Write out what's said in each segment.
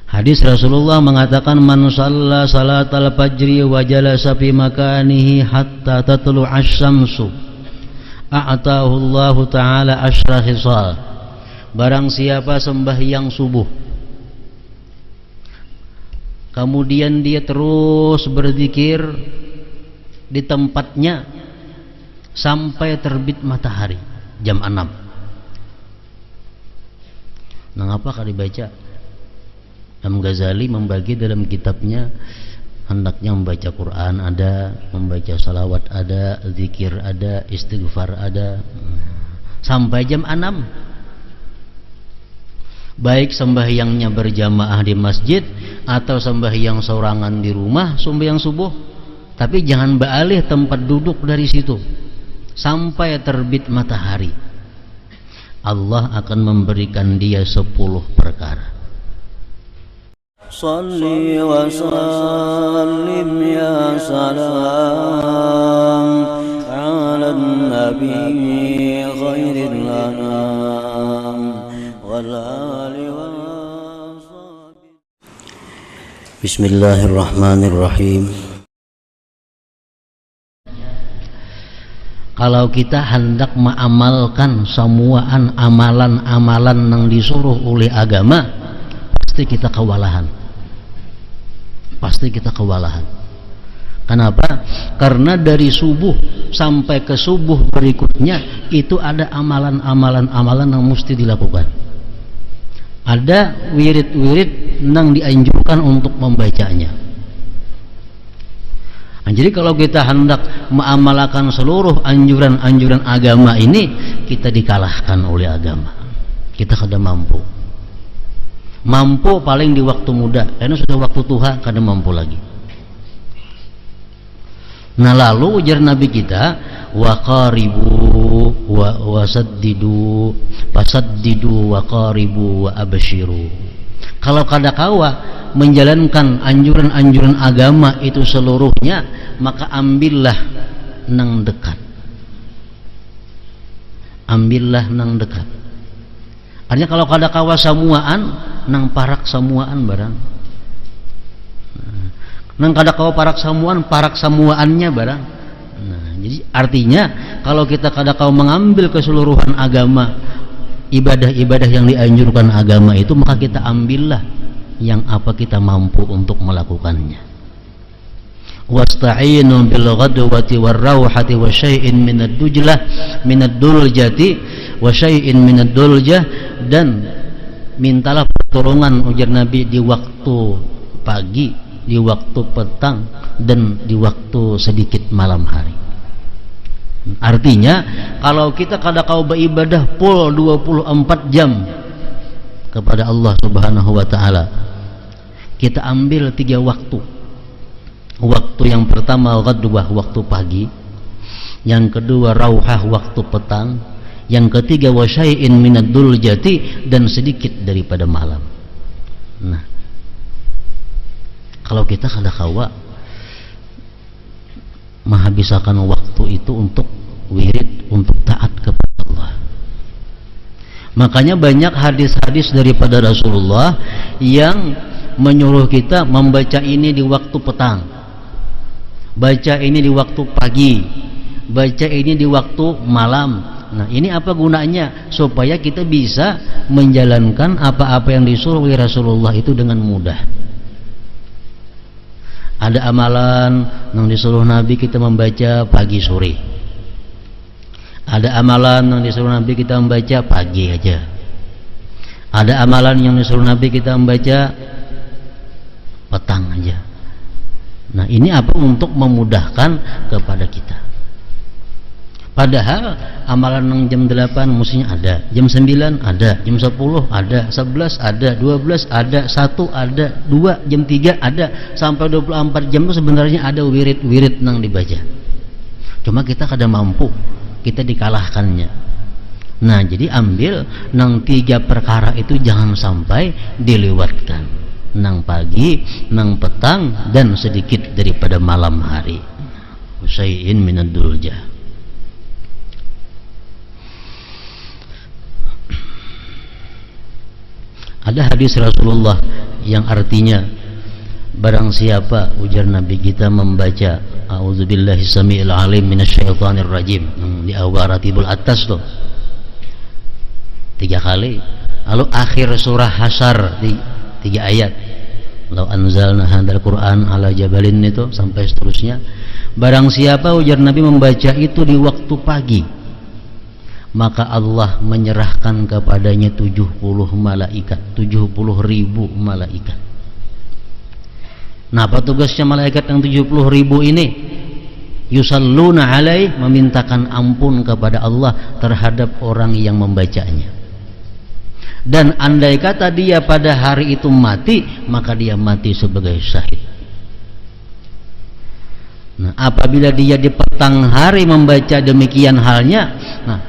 Hadis Rasulullah mengatakan, man shalla salatal fajri wa jalasa fi makanihi hatta tatlu asy-syamsu a'tahu Allah taala asyra khisal. Barang siapa sembahyang subuh kemudian dia terus berzikir di tempatnya sampai terbit matahari jam 6. Nah, ngapa dibaca? Imam Ghazali membagi dalam kitabnya, hendaknya membaca Quran ada, membaca salawat ada, zikir ada, istighfar ada, sampai jam 6. Baik sembahyangnya berjamaah di masjid atau sembahyang sorangan di rumah, sembahyang subuh, tapi jangan beralih tempat duduk dari situ sampai terbit matahari. Allah akan memberikan dia 10 perkara. Salli wa sallim ya salam ala nabi khairil anam wal ali wa sahbihi. Bismillahirrahmanirrahim. Kalau kita hendak mengamalkan semuaan amalan-amalan yang disuruh oleh agama, pasti kita kewalahan. Kenapa? Karena dari subuh sampai ke subuh berikutnya itu ada amalan-amalan yang mesti dilakukan. Ada wirid-wirid yang dianjurkan untuk membacanya. Nah, jadi kalau kita hendak mengamalkan seluruh anjuran-anjuran agama ini, kita dikalahkan oleh agama. Kita kada mampu paling di waktu muda, karena sudah waktu tua kada mampu lagi. Nah, lalu ujar Nabi kita, wa qaribu wa saddidu fasaddidu wa qaribu wa abshiru. Kalau kada kawa menjalankan anjuran-anjuran agama itu seluruhnya, maka ambillah nang dekat. Artinya kalau kada kawa samuaan, nang parak samuaan barang. Nang kada kawa parak samuaannya barang. Nah, jadi artinya kalau kita kada kawa mengambil keseluruhan agama, ibadah-ibadah yang dianjurkan agama itu, maka kita ambillah yang apa kita mampu untuk melakukannya. Wasta'inu bil ghadwati war rauhati wa syai'in minad dujlah minad duljati wa syai'in minad duljah, dan mintalah pertolongan ujar Nabi di waktu pagi, di waktu petang, dan di waktu sedikit malam hari. Artinya kalau kita kada kau beribadah full 24 jam kepada Allah Subhanahu wa taala, kita ambil 3 waktu. Waktu yang pertama ghadwah, waktu pagi, yang kedua rauhah, waktu petang, yang ketiga wasyai'in minad duljati, dan sedikit daripada malam. Nah, kalau kita kada kawa menghabiskan waktu itu untuk wirid, untuk taat kepada Allah. Makanya banyak hadis-hadis daripada Rasulullah yang menyuruh kita membaca ini di waktu petang, baca ini di waktu pagi, baca ini di waktu malam. Nah, ini apa gunanya? Supaya kita bisa menjalankan apa-apa yang disuruh oleh Rasulullah itu dengan mudah. Ada amalan yang disuruh Nabi kita membaca pagi sore. Ada amalan yang disuruh Nabi kita membaca pagi aja. Ada amalan yang disuruh Nabi kita membaca petang aja. Nah, ini apa? Untuk memudahkan kepada kita. Padahal amalan yang jam 8 mestinya ada, jam 9 ada, jam 10 ada, 11 ada, 12 ada, 1 ada, 2, jam 3 ada, sampai 24 jam itu sebenarnya ada wirid-wirid yang dibaca. Cuma kita kada mampu, kita dikalahkannya. Nah, jadi ambil nang 3 perkara itu jangan sampai dilewatkan. Nang pagi, nang petang, dan sedikit daripada malam hari. Syai'in minad duljah. Ada hadis Rasulullah yang artinya barang siapa, ujar Nabi kita, membaca a'udzubillahi samiil alim minasyaitonir rajim di awal ratibul atas tuh 3 kali, lalu akhir surah Hasyr di 3 ayat, law anzalna hadzal Qur'an ala jabalin, itu sampai seterusnya. Barang siapa, ujar Nabi, membaca itu di waktu pagi, maka Allah menyerahkan kepadanya 70 malaikat, 70.000 malaikat. Nah, apa tugasnya malaikat yang 70.000 ini? Yusalluna alaih, memintakan ampun kepada Allah terhadap orang yang membacanya. Dan andai kata dia pada hari itu mati, maka dia mati sebagai syahid. Nah, apabila dia di petang hari membaca demikian halnya, nah,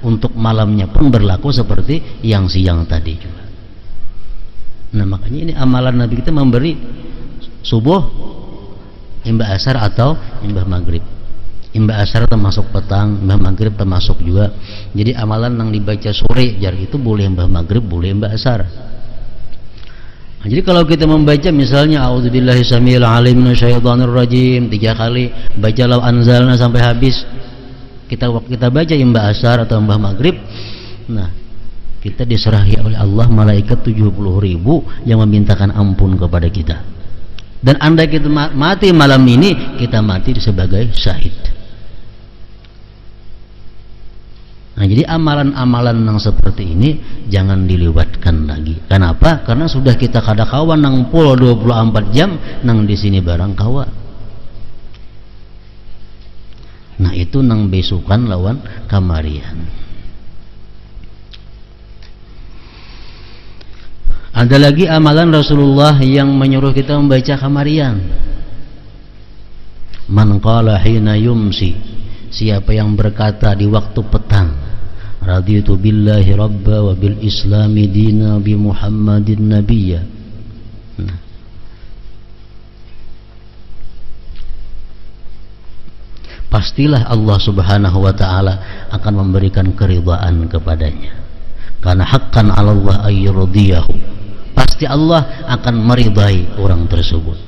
untuk malamnya pun berlaku seperti yang siang tadi juga. Nah, makanya ini amalan Nabi kita memberi subuh, imbah asar atau imbah maghrib. Imbah asar termasuk petang, imbah maghrib termasuk juga. Jadi amalan yang dibaca sore jar itu boleh imbah maghrib, boleh imbah asar. Nah, jadi kalau kita membaca misalnya a'udzubillahi samiil alim minasyaitonir rajim 3 kali, baca law anzalna sampai habis, kita baca imbah asar atau imbah maghrib, nah kita diserahi oleh Allah malaikat 70.000 yang memintakan ampun kepada kita. Dan andai kita mati malam ini, kita mati sebagai syahid. Nah, jadi amalan-amalan yang seperti ini jangan dilewatkan lagi. Kenapa? Karena sudah kita kada kawan nang pul 24 jam nang di sini barang kawa. Nah, itu nang besukan lawan kamarian. Ada lagi amalan Rasulullah yang menyuruh kita membaca kamarian. Man qala hina yumsi, siapa yang berkata di waktu petang, raditu billahi rabba wa bil islami dina bi Muhammadin nabiyya. Nah, pastilah Allah Subhanahu wa taala akan memberikan keridhaan kepadanya. Karena haqqan 'ala Allah ayyurdiyahu, pasti Allah akan meridai orang tersebut.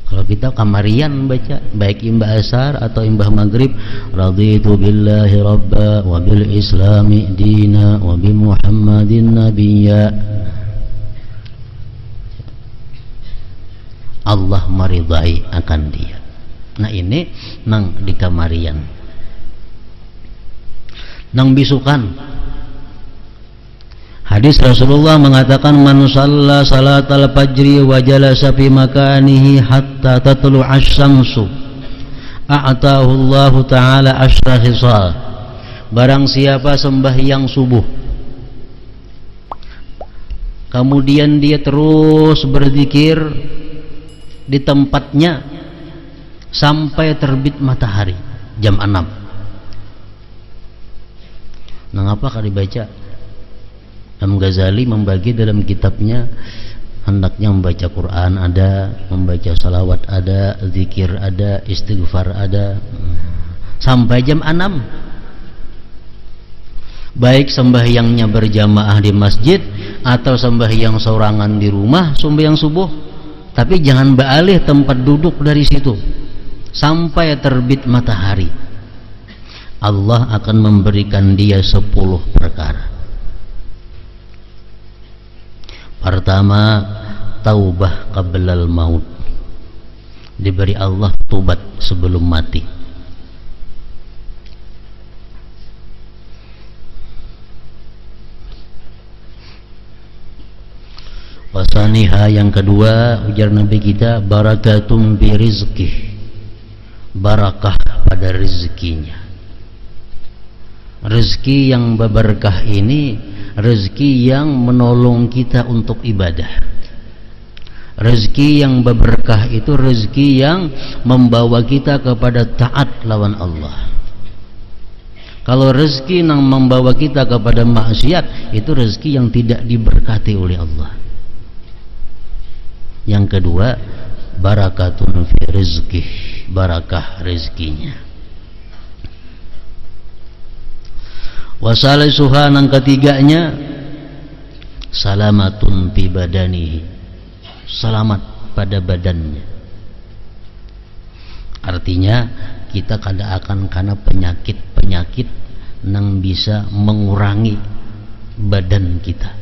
Kalau kita kamarian baca baik imbah asar atau imbah maghrib, raditu billahi rabba wa bil islami dina wa bi Muhammadin nabiyya, Allah meridai akan dia. Nah, ini nang di kamarian. Nang bisukan, hadis Rasulullah mengatakan, man shalla salatal fajri wa jalasa fi makanihi hatta tatlu asy-syamsu a'tahu Allah taala asyra hisal. Barang siapa sembahyang subuh kemudian dia terus berzikir di tempatnya sampai terbit matahari jam 6. Nah, ngapa kalau dibaca? Imam Ghazali membagi dalam kitabnya, hendaknya membaca Quran ada, membaca salawat ada, zikir ada, istighfar ada, sampai jam 6. Baik sembahyangnya berjamaah di masjid atau sembahyang sorangan di rumah, sembahyang subuh, tapi jangan beralih tempat duduk dari situ sampai terbit matahari. Allah akan memberikan dia 10 perkara. Pertama, taubah qablal maut, diberi Allah tobat sebelum mati. Wasaniha, yang kedua, ujar Nabi kita, barakatum bi rizqih, barakah pada rezekinya. Rezeki yang berberkah ini rezeki yang menolong kita untuk ibadah. Rezeki yang berberkah itu rezeki yang membawa kita kepada taat lawan Allah. Kalau rezeki yang membawa kita kepada maksiat, itu rezeki yang tidak diberkati oleh Allah. Yang kedua, barakatun fi rizqih, barakah rezekinya. Wasalisuha, yang ketiganya, salamatun fi badanihi, selamat pada badannya. Artinya kita kada akan karena penyakit yang bisa mengurangi badan kita.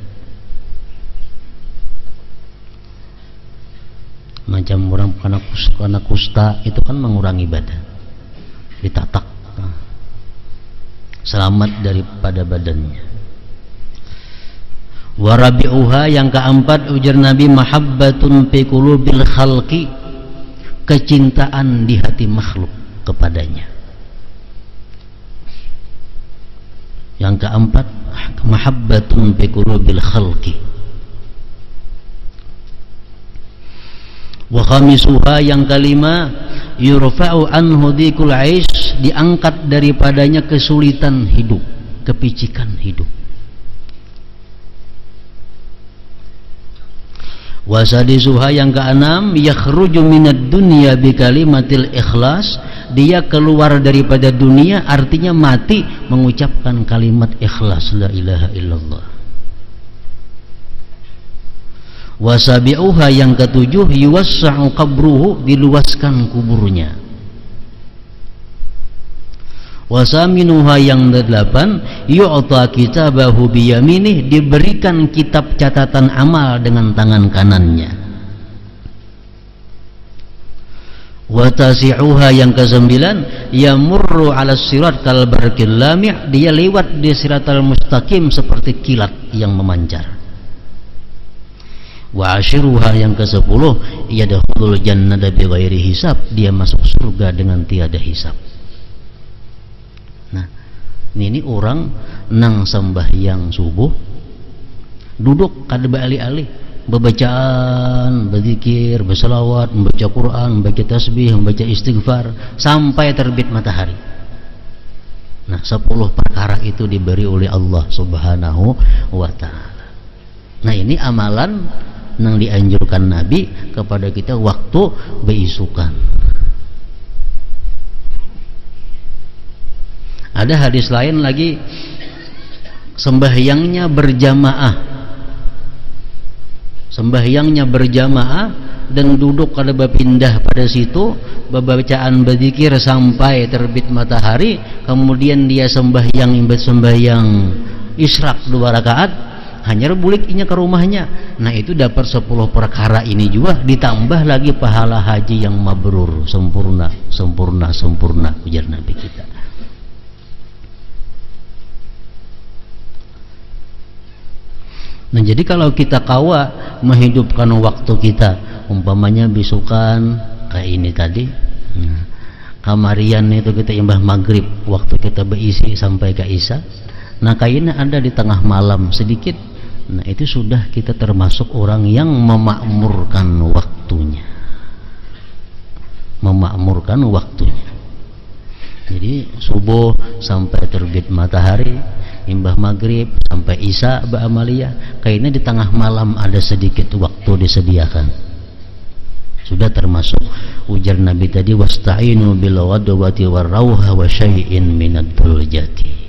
Macam orang karena kusta itu kan mengurangi badan, ditatak, selamat daripada badannya. Warabi'uha, yang keempat ujar Nabi, mahabbatun fi qulubil khalqi, kecintaan di hati makhluk kepadanya. Yang keempat, mahabbatun fi qulubil khalqi. Wa khamisuha, yang kelima, yurfa'u anhu dhikul aish, diangkat daripadanya kesulitan hidup, kepicikan hidup. Wa sadisuha, yang keenam, yakhruju minad dunya bi kalimatil ikhlas, dia keluar daripada dunia artinya mati mengucapkan kalimat ikhlas, la ilaha illallah. Wasabi'uha, yang ketujuh, yuwassa'u qabruhu, diluaskan kuburnya. Wasaminuha, yang kedelapan, yu'ta kitabahu biyaminih, diberikan kitab catatan amal dengan tangan kanannya. Watasi'uha, yang kesembilan, yamurru 'ala sirat kal barqil lami', dia lewat di siratal mustaqim seperti kilat yang memancar. Wa ashiruha, yang ke-10, yadkhulul jannata bighairi hisab, dia masuk surga dengan tiada hisab. Nah, ini orang nang sembahyang subuh duduk kada bali-ali, bebacaan, berzikir, berselawat, membaca Quran, membaca tasbih, membaca istighfar sampai terbit matahari. Nah, 10 perkara itu diberi oleh Allah Subhanahu wa ta'ala. Nah, ini amalan yang dianjurkan Nabi kepada kita waktu beisukan. Ada hadis lain lagi, sembahyangnya berjamaah dan duduk kada berpindah pada situ, bacaan berzikir sampai terbit matahari, kemudian dia sembahyang isyraq 2 rakaat, hanya bulik inya ke rumahnya. Nah, itu dapat 10 perkara ini juga, ditambah lagi pahala haji yang mabrur, sempurna ujar Nabi kita. Nah, jadi kalau kita kawa menghidupkan waktu kita, umpamanya bisukan kayak ini tadi, nah, kamarian itu kita imbah maghrib, waktu kita berisi sampai ke isya, nah kayaknya ada di tengah malam sedikit. Nah, itu sudah kita termasuk orang yang memakmurkan waktunya. Jadi subuh sampai terbit matahari, imbah maghrib sampai isya ba'amaliyah, kayaknya di tengah malam ada sedikit waktu disediakan. Sudah termasuk ujar Nabi tadi, wasta'inu bil ghadwati war rauha wa syai'in minad duljati.